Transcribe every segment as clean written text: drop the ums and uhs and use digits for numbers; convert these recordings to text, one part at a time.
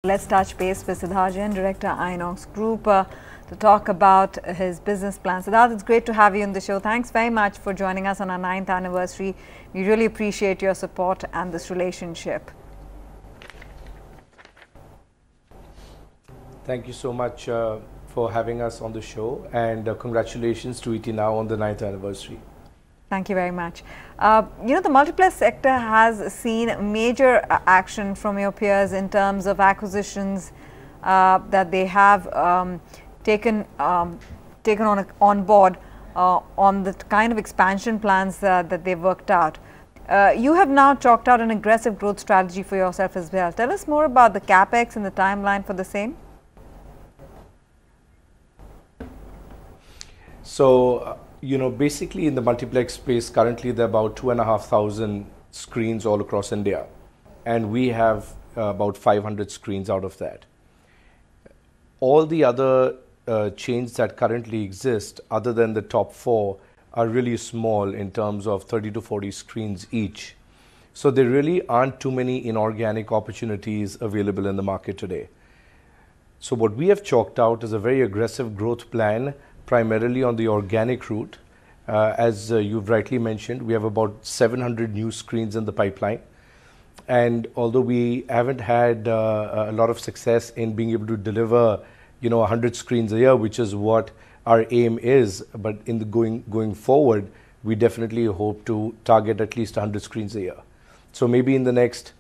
Let's touch base with Siddharth Jain, Director, INOX Group, to talk about his business plan. Siddharth, it's great to have you on the show. Thanks very much for joining us on our 9th anniversary. We really appreciate your support and this relationship. Thank you so much for having us on the show, and congratulations to ET Now on the 9th anniversary. Thank you very much. The multiplex sector has seen major action from your peers in terms of acquisitions that they have taken on board on the kind of expansion plans that they've worked out. You have now chalked out an aggressive growth strategy for yourself as well. Tell us more about the capex and the timeline for the same. So, basically in the multiplex space, currently there are about 2,500 screens all across India, and we have about 500 screens out of that. All the other chains that currently exist, other than the top 4, are really small in terms of 30 to 40 screens each. So there really aren't too many inorganic opportunities available in the market today. So what we have chalked out is a very aggressive growth plan, primarily on the organic route. As you've rightly mentioned, we have about 700 new screens in the pipeline. And although we haven't had a lot of success in being able to deliver, 100 screens a year, which is what our aim is, but in the going forward, we definitely hope to target at least 100 screens a year. So maybe in the next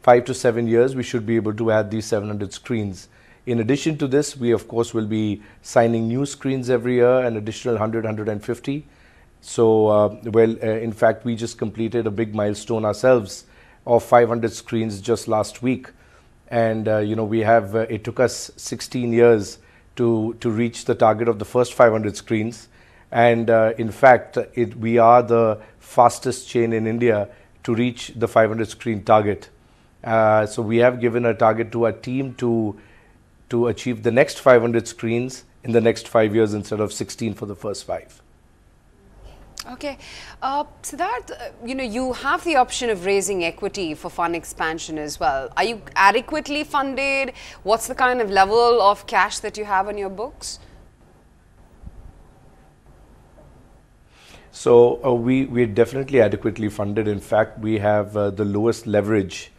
5 to 7 years, we should be able to add these 700 screens. In addition to this, we of course will be signing new screens every year, an additional 100, 150. So, in fact, we just completed a big milestone ourselves of 500 screens just last week. And, it took us 16 years to reach the target of the first 500 screens. And in fact, we are the fastest chain in India to reach the 500 screen target. So we have given a target to our team to achieve the next 500 screens in the next 5 years instead of 16 for the first 5. Okay. Siddharth, you have the option of raising equity for fund expansion as well. Are you adequately funded? What's the kind of level of cash that you have on your books? So we're definitely adequately funded. In fact, we have the lowest leverage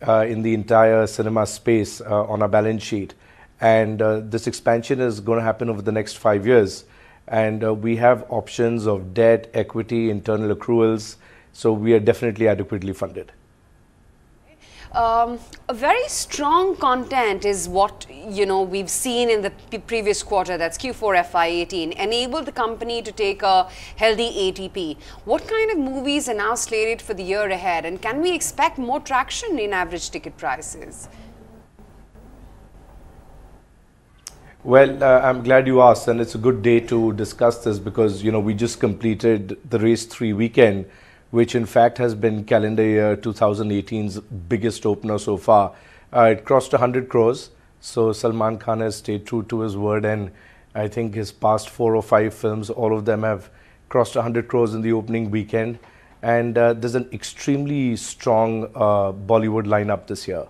in the entire cinema space on our balance sheet. And this expansion is going to happen over the next 5 years. And we have options of debt, equity, internal accruals. So we are definitely adequately funded. A very strong content is what, we've seen in the previous quarter, that's Q4 FY18, enabled the company to take a healthy ATP. What kind of movies are now slated for the year ahead, and can we expect more traction in average ticket prices? Well, I'm glad you asked, and it's a good day to discuss this because, we just completed the Race 3 weekend, which in fact has been calendar year 2018's biggest opener so far. It crossed 100 crores. So Salman Khan has stayed true to his word, and I think his past 4 or 5 films, all of them have crossed 100 crores in the opening weekend. And there's an extremely strong Bollywood lineup this year,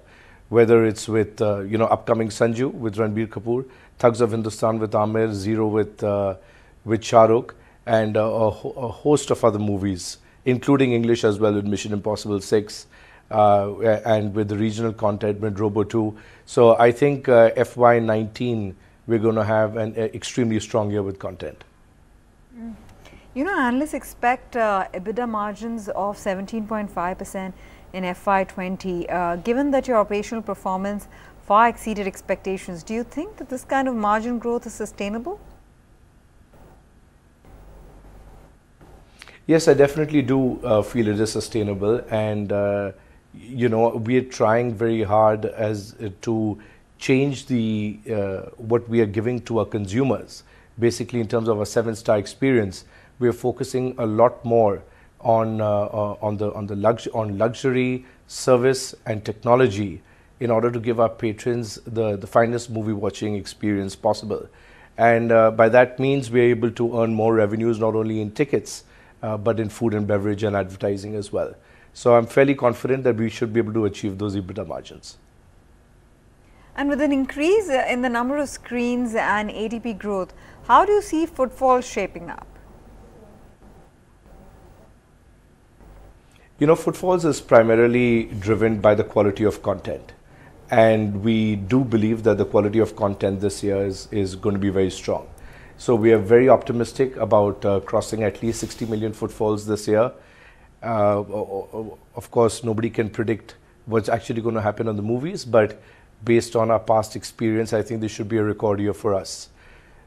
whether it's with, upcoming Sanju with Ranbir Kapoor, Thugs of Hindustan with Amir, Zero with Shah Rukh, and a host of other movies, including English as well with Mission Impossible 6 and with the regional content with Robo 2. So I think FY19, we're going to have an extremely strong year with content. Analysts expect EBITDA margins of 17.5% in FY20. Given that your operational performance far exceeded expectations, do you think that this kind of margin growth is sustainable? Yes, I definitely do feel it is sustainable, and we are trying very hard to change the what we are giving to our consumers. Basically, in terms of a 7-star experience, we are focusing a lot more on luxury, service, and technology in order to give our patrons the finest movie watching experience possible. And by that means, we are able to earn more revenues not only in tickets, but in food and beverage and advertising as well. So I'm fairly confident that we should be able to achieve those EBITDA margins. And with an increase in the number of screens and ATP growth, how do you see footfall shaping up? You know, footfalls is primarily driven by the quality of content. And we do believe that the quality of content this year is going to be very strong. So we are very optimistic about crossing at least 60 million footfalls this year. Of course, nobody can predict what's actually going to happen on the movies, but based on our past experience, I think this should be a record year for us.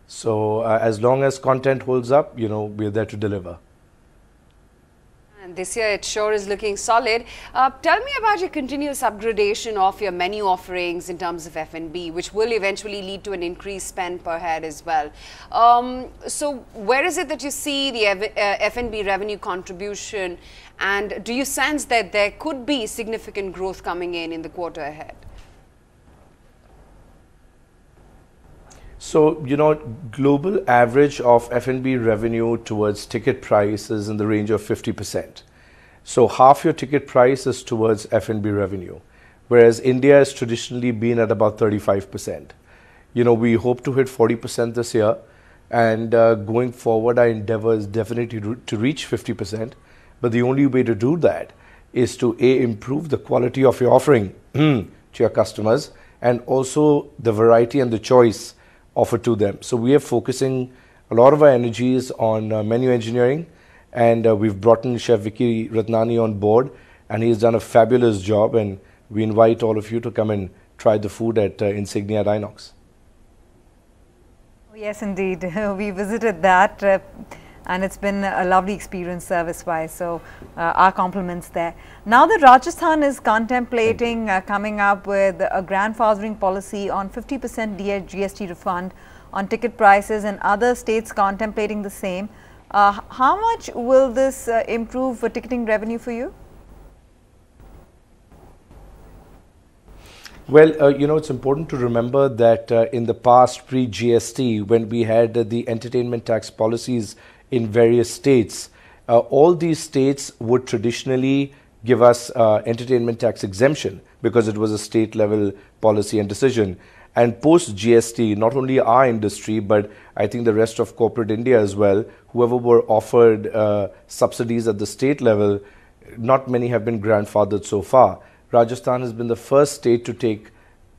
So as long as content holds up, you know, we're there to deliver. And this year it sure is looking solid. Tell me about your continuous upgradation of your menu offerings in terms of F&B, which will eventually lead to an increased spend per head as well. So where is it that you see the F&B revenue contribution, and do you sense that there could be significant growth coming in the quarter ahead? So, you know, global average of F&B revenue towards ticket price is in the range of 50%. So half your ticket price is towards F&B revenue, whereas India has traditionally been at about 35%. You know, we hope to hit 40% this year, and going forward, our endeavor is definitely to reach 50%. But the only way to do that is to improve the quality of your offering to your customers, and also the variety and the choice offered to them. So we are focusing a lot of our energies on menu engineering, and we've brought in Chef Vicky Ratnani on board, and he's done a fabulous job, and we invite all of you to come and try the food at Insignia at INOX. Yes, indeed. We visited that and it's been a lovely experience service-wise, so our compliments there. Now that Rajasthan is contemplating coming up with a grandfathering policy on 50% GST refund on ticket prices, and other states contemplating the same, how much will this improve ticketing revenue for you? Well, you know, it's important to remember that in the past, pre-GST, when we had the entertainment tax policies in various states, all these states would traditionally give us entertainment tax exemption because it was a state level policy and decision. And post GST, not only our industry, but I think the rest of corporate India as well, whoever were offered subsidies at the state level, not many have been grandfathered so far. Rajasthan has been the first state to take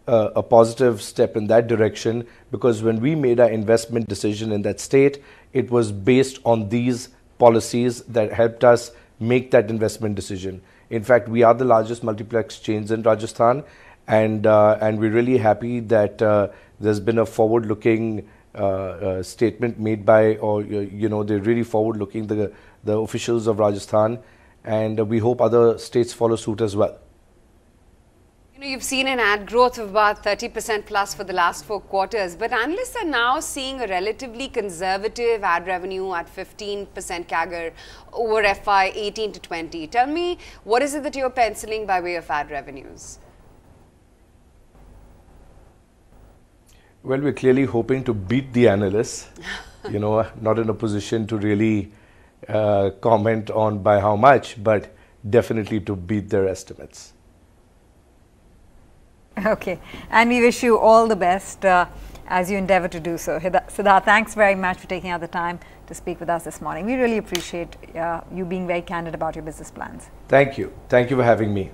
a positive step in that direction, because when we made our investment decision in that state, it was based on these policies that helped us make that investment decision. In fact, we are the largest multiplex chains in Rajasthan, and we're really happy that there's been a forward-looking statement made by, or you know, they're really forward-looking, the officials of Rajasthan, and we hope other states follow suit as well. You know, you've seen an ad growth of about 30% plus for the last 4 quarters, but analysts are now seeing a relatively conservative ad revenue at 15% CAGR over FY 18 to 20. Tell me, what is it that you're penciling by way of ad revenues? Well, we're clearly hoping to beat the analysts. You know, not in a position to really comment on by how much, but definitely to beat their estimates. Okay, and we wish you all the best as you endeavor to do so. Siddharth, thanks very much for taking out the time to speak with us this morning. We really appreciate you being very candid about your business plans. Thank you. Thank you for having me.